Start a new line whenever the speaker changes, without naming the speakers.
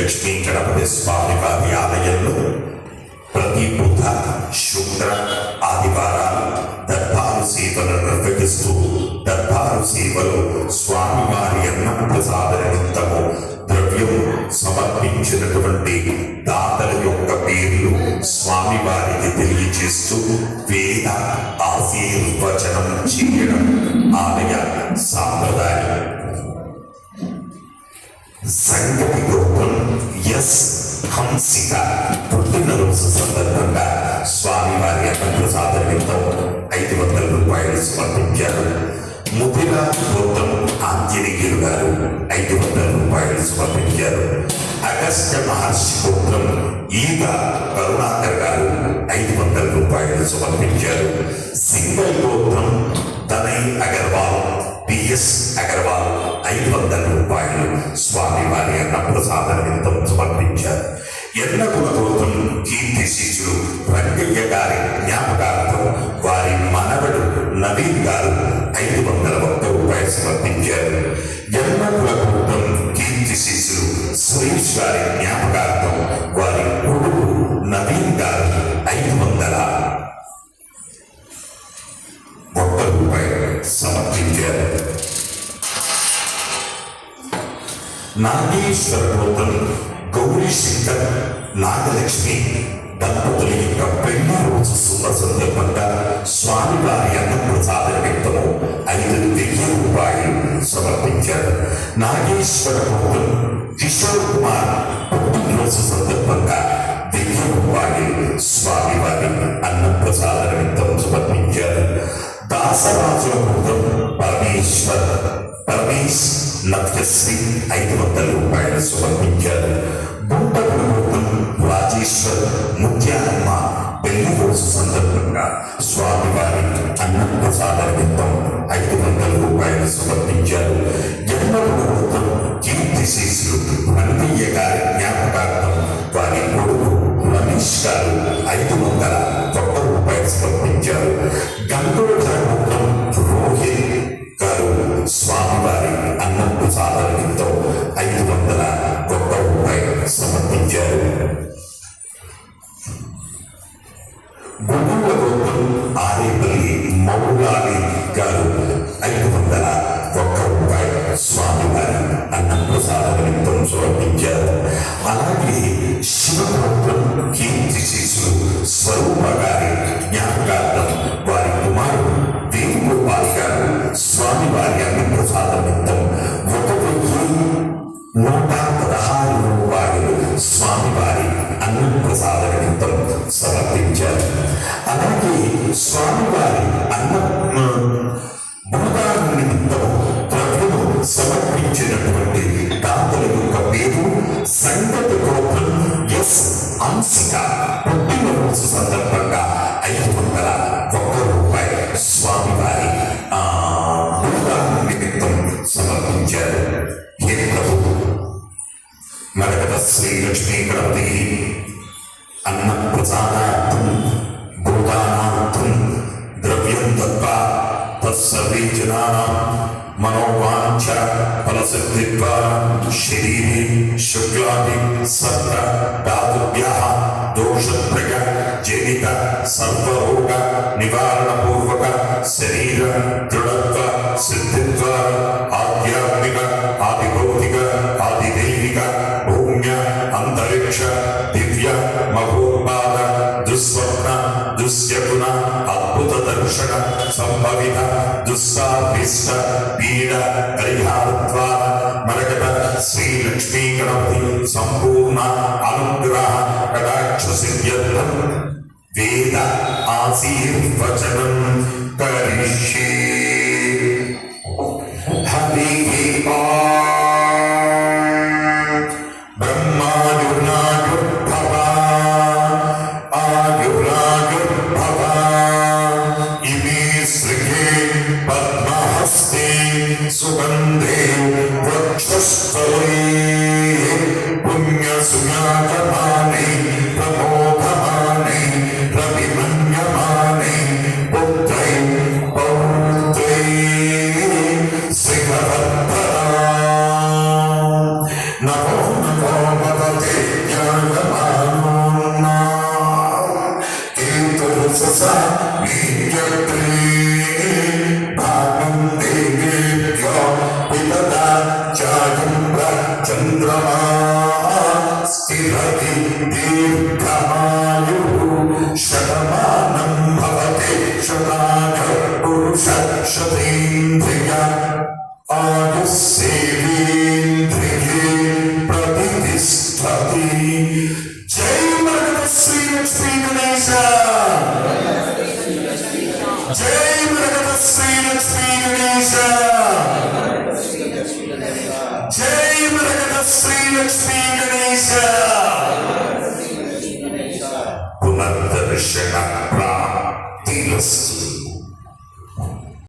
లక్ష్మీ గణపతి స్వామి వారి ఆలయంలో ప్రతి బుధ, శుక్ర, ఆదివారాలు దర్బారు సేవలు నిర్వహిస్తూ దర్బారు సేవలో స్వామివారి అన్న ప్రసాద నిమిత్తము ద్రవ్యం సమర్పించినటువంటి దాతల యొక్క పేర్లు స్వామివారికి తెలియజేస్తూ వేద ఆశీర్వచనం చేయడం ఆలయ సాంప్రదాయం. సంగతి గోత్రం ఎస్ హంసిక పుట్టినరోజు సందర్భంగా స్వామివారి అన్నప్రసాద నిమిత్తం 500 రూపాయలు సమర్పించారు. ముదిరా గోత్రం ఆంజనేయులు గారు 500 రూపాయలు సమర్పించారు. అగస్త్య మహర్షి గోత్రం ఈగ కరుణాకర్ గారు 500 రూపాయలు సమర్పించారు. సింగల్ గోత్రం తనై అగర్వాల్, పిఎస్ అగర్వాల్ 500 రూపాయలు స్వామివారి అన్నప్రసాద నిమిత్తం సమర్పించారు. ఎర్రకుల గోత్రం కీర్తి శిష్యులు రంగయ్య గారి జ్ఞాపకార్థం వారి మనవడు నవీన్ గారు 501 రూపాయలు సమర్పించారు. ఎర్రకుల గోత్రం కీర్తి శిష్యులు సురేష్ గారి జ్ఞాపకార్థం వారి కొడుకు నవీన్ గారు 501 రూపాయలు సమర్పించారు. నాగేశ్వర గోత్రం గౌరీ శంకర్, నాగలక్ష్మి దంపతుల యొక్క పెళ్లి రోజు శుభ సందర్భంగా స్వామివారి అన్నప్రసాద నిమిత్తము 5,000 రూపాయలు సమర్పించారు. నాగేశ్వర గోత్రం కిషోర్ కుమార్ పుట్టినరోజు సందర్భంగా 1,000 రూపాయలు స్వామివారి అన్నప్రసాద నిమిత్తం సమర్పించారు. దాసరాజుల గోత్రం పరమేశ్ నత్యశ్రీ 500 రూపాయలు సమర్పించారు. బూటగుడు గోత్రం రాజేశ్వర్ ముత్యాలమ్మ పెళ్లి రోజు సందర్భంగా స్వామివారి అన్నప్రసాద నిమిత్తం 500 రూపాయలు సమర్పించారు. ఎన్నగుడు గోత్రం కీర్తి శిష్యులు రంగయ్య గారి జ్ఞాపకార్థం వారి కొడుకు రమేష్ గారు 501 రూపాయలు సమర్పించారు. గంగోధర గోత్రం రోహిత్ గారు స్వామివారి అన్నప్రసాద నిమిత్తం 501 రూపాయలు సమర్పించారు. గుండూల గోత్రం ఆరేపల్లి మౌలాలి గారు 501 రూపాయలు స్వామివారి అన్నప్రసాద నిమిత్తం సమర్పించారు. అలాగే శివగోత్రం కీర్తి శిష్యులు స్వరూప గారి జ్ఞాపకార్థం వారి కుమారుడు వేణుగోపాల్ గారు స్వామివారి అన్నప్రసాద నిమిత్తం 1,116 రూపాయలు స్వామివారి అన్నప్రసాద నిమిత్తం సమర్పించారు. అలాగే స్వామివారి బృందాల నిమిత్తం ద్రవ్యము సమర్పించినటువంటి దాతల యొక్క పేరు సంగతి గోత్రం ఎస్ హంసిక పుట్టినరోజు సందర్భంగా 501 రూపాయలు స్వామివారి బృందాల నిమిత్తం సమర్పించారు. హే ప్రభు, మరకత శ్రీ లక్ష్మీ గణపతి అన్నప్రసాదార్థం భూతానార్థం ద్రవ్యం దత్వా తత్సర్వే జనానాం మనోవాంఛ ఫలసిద్ధిద్వారా శరీరే శుక్లాది సర్వ ధాతుభ్యః దోషత్రయ జనిత సర్వరోగ నివారణ పూర్వక శరీర దృఢత్వ సిద్ధిద్వారా ఆధ్యాత్మిక ఆదిభౌతిక ఆదిదైవిక భూమ్య అంతరిక్ష దివ్య మహోత్పాద దుస్వప్న దుశ్యగుణ అద్భుత దర్శన సంభవిత దుస్సాభిష్ట పీడ పరిహారద్వారా మరకట శ్రీ లక్ష్మీ గణపతి సంపూర్ణ అనుగ్రహ కటాక్ష సిద్ధ్యర్థం వేద ఆశీర్వచనం కరిష్యే. హరి బ్రహ్మాయుర్నాయుర్భవ ఆయురాయుర్భవ ఇమే శ్రీయే పద్మహస్తే సుగంధే వక్షస్థలే పుణ్యసుయాతమానే ప్రమోదమానే రవిమన్యమానే పుత్రై పౌత్రై శ్రీభద్రా నమో నమో భగవతే शताक पुरुष शतेन्द्रिय आयुस्सेवेन्द्रिये प्रतिष्ठति। जय मरकत श्री लक्ष्मी गणेश, जय मरकत श्री लक्ष्मी गणेश, जय मरकत श्री लक्ष्मी गणेश। पुनर्दर्शन प्राप्तिरस्तु।